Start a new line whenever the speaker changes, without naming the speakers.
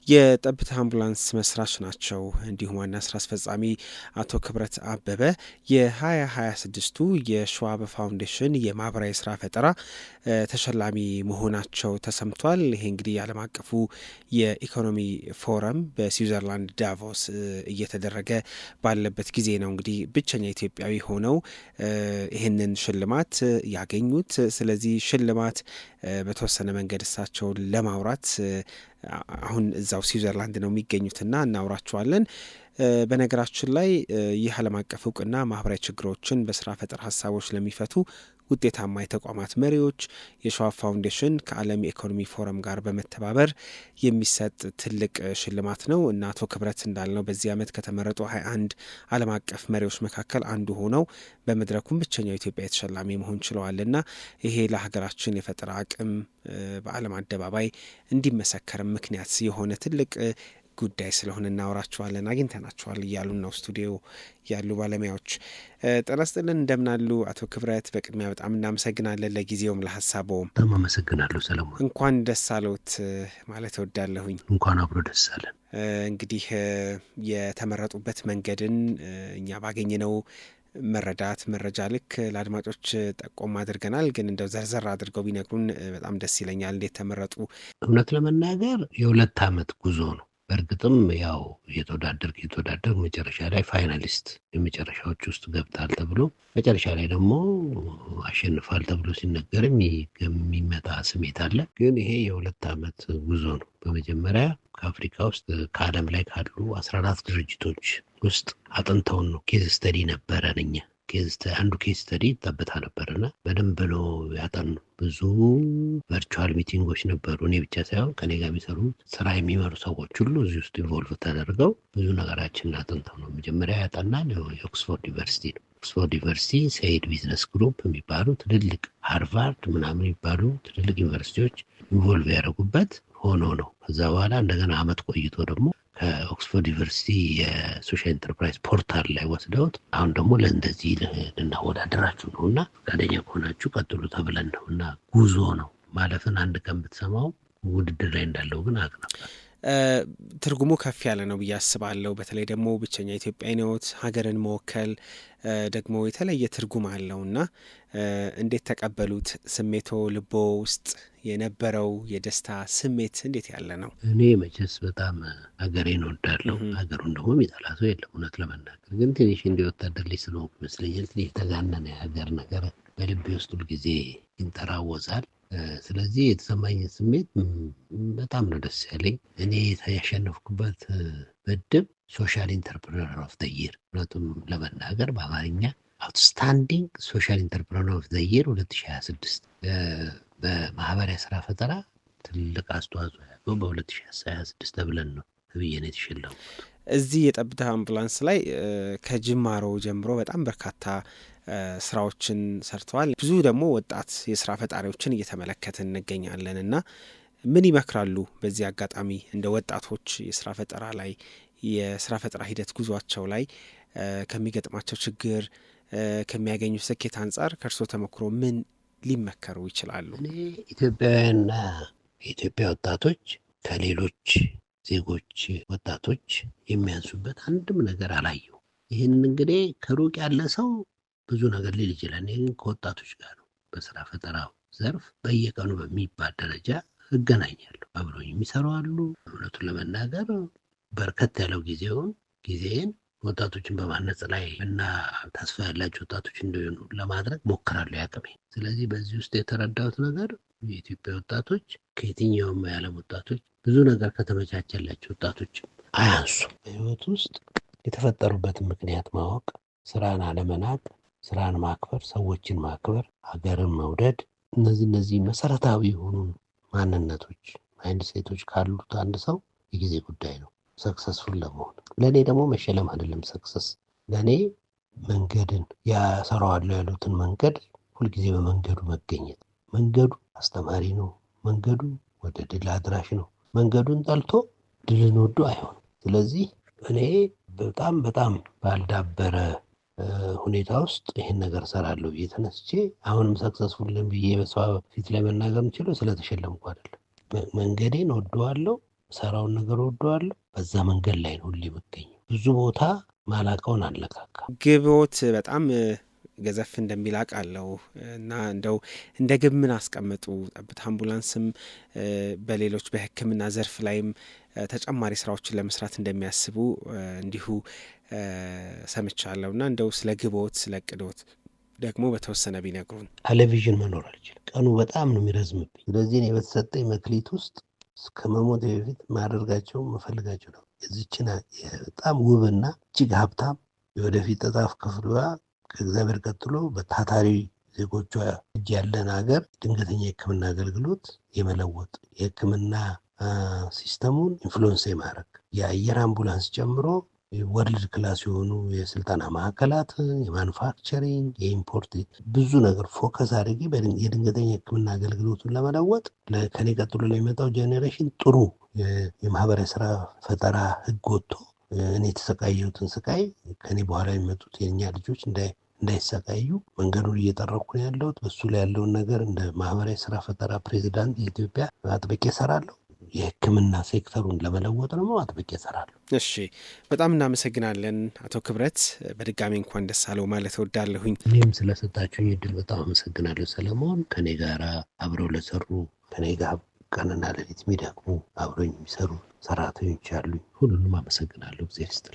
የጠብታ አምቡላንስ መስራች ናቸው። እንዲሁም ዋና ስራ አስፈጻሚ አቶ ክብረት አበበ የ2026ቱ የሸዋብ ፋውንዴሽን የማህበራዊ ስራ ፈጠራ ተሸላሚ መሆናቸው ተሰምቷል። ይሄ እንግዲህ የዓለም አቀፉ የኢኮኖሚ ፎረም በስዊዘርላንድ ዳቮስ እየተደረገ ባለበት ጊዜ ነው እንግዲህ ብቸኛ ኢትዮጵያዊ ሆነው ይህንን ሽልማት ያገኙት። ስለዚህ ሽልማት በተወሰነ መንገድ እሳቸውን ለማውራት አሁን እዛው ስዊዘርላንድ ነው የሚገኙትና እናውራቸዋለን። በነገራችን ላይ ይህ ዓለም አቀፍ እውቅና ማህበራዊ ችግሮችን በስራ ፈጠራ ሀሳቦች ለሚፈቱ ውጤታማ የተቋማት መሪዎች የሸዋብ ፋውንዴሽን ከዓለም የኢኮኖሚ ፎረም ጋር በመተባበር የሚሰጥ ትልቅ ሽልማት ነው እና አቶ ክብረት እንዳልነው በዚህ ዓመት ከተመረጡ 21 ዓለም አቀፍ መሪዎች መካከል አንዱ ሆነው በመድረኩም ብቸኛው ኢትዮጵያ ተሸላሚ መሆን ችለዋልና ይሄ ለሀገራችን የፈጠራ አቅም በዓለም አደባባይ እንዲመሰከርም ምክንያት የሆነ ትልቅ ጉዳይ ስለሆነ እናወራቸዋለን። አግኝተናቸዋል እያሉን ነው ስቱዲዮ ያሉ ባለሙያዎች። ጤና ይስጥልን፣ እንደምናሉ አቶ ክብረት? በቅድሚያ በጣም እናመሰግናለን ለጊዜውም ለሀሳቦም።
በጣም አመሰግናለሁ ሰለሞን።
እንኳን ደስ አለዎት ማለት እወዳለሁኝ።
እንኳን አብሮ ደስ አለን።
እንግዲህ የተመረጡበት መንገድን እኛ ባገኘነው መረጃ ልክ ለአድማጮች ጠቆም አድርገናል። ግን እንደው ዘርዘር አድርገው ቢነግሩን በጣም ደስ ይለኛል። እንዴት ተመረጡ?
እውነት ለመናገር የ2 ዓመት ጉዞ ነው። በእርግጥም ያው የተወዳደር መጨረሻ ላይ ፋይናሊስት የመጨረሻዎች ውስጥ ገብታል ተብሎ መጨረሻ ላይ ደግሞ አሸንፋል ተብሎ ሲነገርም የሚመጣ ስሜት አለ። ግን ይሄ የ2 ዓመት ጉዞ ነው። በመጀመሪያ ከአፍሪካ ውስጥ ከዓለም ላይ ካሉ 14 ድርጅቶች ውስጥ አጥንተውን ነው። ኬዝ ስተዲ ነበረን እኛ አንዱ ኬስ ስተዲ ጠብታ ነበርና በደንብ ነው ያጠኑ። ብዙ ቨርቹዋል ሚቲንጎች ነበሩ። እኔ ብቻ ሳይሆን ከኔ ጋር የሚሰሩ ስራ የሚመሩ ሰዎች ሁሉ እዚህ ውስጥ ኢንቮልቭ ተደርገው ብዙ ነገራችንን አጥንተው ነው። መጀመሪያ ያጠናን የኦክስፎርድ ዩኒቨርሲቲ ነው። ኦክስፎርድ ዩኒቨርሲቲ፣ ሰይድ ቢዝነስ ግሩፕ የሚባሉ ትልልቅ፣ ሃርቫርድ ምናምን የሚባሉ ትልልቅ ዩኒቨርሲቲዎች ኢንቮልቭ ያደረጉበት ሆኖ ነው። ከዛ በኋላ እንደገና አመት ቆይቶ ደግሞ ከኦክስፎርድ ዩኒቨርሲቲ የሶሻል ኢንተርፕራይዝ ፖርታል ላይ ወስደውት አሁን ደግሞ ለእንደዚህ ልናወዳደራችሁ ነው እና ፈቃደኛ ከሆናችሁ ቀጥሉ ተብለን ነው እና ጉዞ ነው። ማለፍን አንድ ቀን ብትሰማው ውድድር ላይ እንዳለው ግን አውቅ ነበር።
ትርጉሙ ከፍ ያለ ነው ብዬ አስባለሁ። በተለይ ደግሞ ብቸኛ ኢትዮጵያዊ ነዎት። ሀገርን መወከል ደግሞ የተለየ ትርጉም አለውና እንዴት ተቀበሉት? ስሜቶ ልቦ ውስጥ የነበረው የደስታ ስሜት እንዴት ያለ ነው?
እኔ መቼስ በጣም ሀገሬን እወዳለሁ። ሀገሩን ደግሞ የሚጠላ ሰው የለም። እውነት ለመናገር ግን ትንሽ እንደ ወታደር ልጅ ስለሆንኩ ይመስለኛል ትንሽ የተጋነነ የሀገር ነገር በልቤ ውስጥ ሁልጊዜ ይንጠራወዛል። ስለዚህ የተሰማኝ ስሜት በጣም ነው ደስ ያለኝ። እኔ ያሸነፍኩበት ምድብ ሶሻል ኢንተርፕረነር ኦፍ ዘ ይር፣ እውነቱም ለመናገር በአማርኛ አውትስታንዲንግ ሶሻል ኢንተርፕረነር ኦፍ ዘ ይር 2026 በማህበራዊ ስራ ፈጠራ ትልቅ አስተዋጽኦ ያለው በ2026 ተብለን ነው ብዬን የተሸለሙት።
እዚህ የጠብታ አምቡላንስ ላይ ከጅማሮ ጀምሮ በጣም በርካታ ስራዎችን ሰርተዋል። ብዙ ደግሞ ወጣት የስራ ፈጣሪዎችን እየተመለከትን እንገኛለን እና ምን ይመክራሉ? በዚህ አጋጣሚ እንደ ወጣቶች የስራ ፈጠራ ላይ የስራ ፈጠራ ሂደት ጉዟቸው ላይ ከሚገጥማቸው ችግር ከሚያገኙ ስኬት አንጻር ከእርሶ ተሞክሮ ምን ሊመከሩ ይችላሉ?
እኔ ኢትዮጵያውያንና የኢትዮጵያ ወጣቶች ከሌሎች ዜጎች ወጣቶች የሚያንሱበት አንድም ነገር አላየው። ይህን እንግዲህ ከሩቅ ያለ ሰው ብዙ ነገር ሊል ይችላል። እኔ ግን ከወጣቶች ጋር ነው በስራ ፈጠራው ዘርፍ በየቀኑ በሚባል ደረጃ እገናኛለሁ። አብረውኝ የሚሰሩ አሉ። እውነቱን ለመናገር በርከት ያለው ጊዜን ወጣቶችን በማነጽ ላይ እና ተስፋ ያላቸው ወጣቶች እንዲሆኑ ለማድረግ ሞክራለሁ ያቅሜ። ስለዚህ በዚህ ውስጥ የተረዳሁት ነገር የኢትዮጵያ ወጣቶች ከየትኛውም የዓለም ወጣቶች ብዙ ነገር ከተመቻቸላቸው ወጣቶች አያንሱ። በህይወት ውስጥ የተፈጠሩበትን ምክንያት ማወቅ፣ ስራን አለመናቅ፣ ስራን ማክበር፣ ሰዎችን ማክበር፣ ሀገርን መውደድ፣ እነዚህ መሰረታዊ የሆኑ ማንነቶች ማይንድ ሴቶች ካሉት አንድ ሰው የጊዜ ጉዳይ ነው ሰክሰስፉል ለመሆን። ለእኔ ደግሞ መሸለም አይደለም ሰክሰስ። ለእኔ መንገድን ያሰራዋለሁ ያሉትን መንገድ ሁልጊዜ በመንገዱ መገኘት። መንገዱ አስተማሪ ነው። መንገዱ ወደ ድል አድራሽ ነው። መንገዱን ጠልቶ ድልን ወዶ አይሆንም። ስለዚህ እኔ በጣም ባልዳበረ ሁኔታ ውስጥ ይህን ነገር ሰራለሁ ብዬ ተነስቼ አሁንም ሰክሰስፉል ነኝ ብዬ በሰው ፊት ላይ መናገር የምችለው ስለተሸለምኩ አይደለም። መንገዴን ወደዋለሁ፣ ሰራውን ነገር ወደዋለሁ። በዛ መንገድ ላይ ነው ሁሌ የምገኘው። ብዙ ቦታ ማላቀውን አልነካካም።
ግቦት በጣም ገዘፍ እንደሚል አውቃለሁ እና እንደው እንደ ግብ ምን አስቀመጡ? ጠብታ አምቡላንስም በሌሎች በሕክምና ዘርፍ ላይም ተጨማሪ ስራዎችን ለመስራት እንደሚያስቡ እንዲሁ ሰምቻለሁ እና እንደው ስለ ግቦት ስለ እቅዶት ደግሞ በተወሰነ ቢነግሩን።
ቴሌቪዥን መኖር አልችልም። ቀኑ በጣም ነው የሚረዝምብኝ። ስለዚህ እኔ በተሰጠኝ መክሊት ውስጥ እስከ መሞት በፊት ማደርጋቸው መፈልጋቸው ነው የዚችን በጣም ውብና እጅግ ሀብታም የወደፊት ተጣፍ ክፍሏ ከእግዚአብሔር ቀጥሎ በታታሪ ዜጎቿ እጅ ያለን ሀገር ድንገተኛ የህክምና አገልግሎት የመለወጥ የህክምና ሲስተሙን ኢንፍሉዌንስ የማድረግ የአየር አምቡላንስ ጨምሮ ወርልድ ክላስ የሆኑ የስልጠና ማዕከላትን የማኑፋክቸሪንግ የኢምፖርት ብዙ ነገር ፎከስ አድርጌ የድንገተኛ ህክምና አገልግሎቱን ለመለወጥ ከኔ ቀጥሎ ለሚመጣው ጄኔሬሽን ጥሩ የማህበራዊ ስራ ፈጠራ ህግ ወጥቶ እኔ የተሰቃየሁትን ስቃይ ከኔ በኋላ የሚመጡት የኛ ልጆች እንዳይሰቃዩ መንገዱን እየጠረኩ ነው ያለሁት። በሱ ላይ ያለውን ነገር እንደ ማህበራዊ ስራ ፈጠራ ፕሬዚዳንት የኢትዮጵያ አጥብቄ እሰራለሁ። የህክምና ሴክተሩን ለመለወጥ ደግሞ አጥብቄ እሰራለሁ።
እሺ፣ በጣም እናመሰግናለን አቶ ክብረት። በድጋሚ እንኳን ደስ አለው ማለት እወዳለሁኝ።
እኔም ስለሰጣችሁኝ እድል በጣም አመሰግናለሁ ሰለሞን። ከኔ ጋር አብረው ለሰሩ ከኔ ጋር ቀንና ሌሊት የሚደክሙ አብረኝ የሚሰሩ ሰራተኞች አሉኝ። ሁሉንም አመሰግናለሁ። እግዚአብሔር ይስጥልኝ።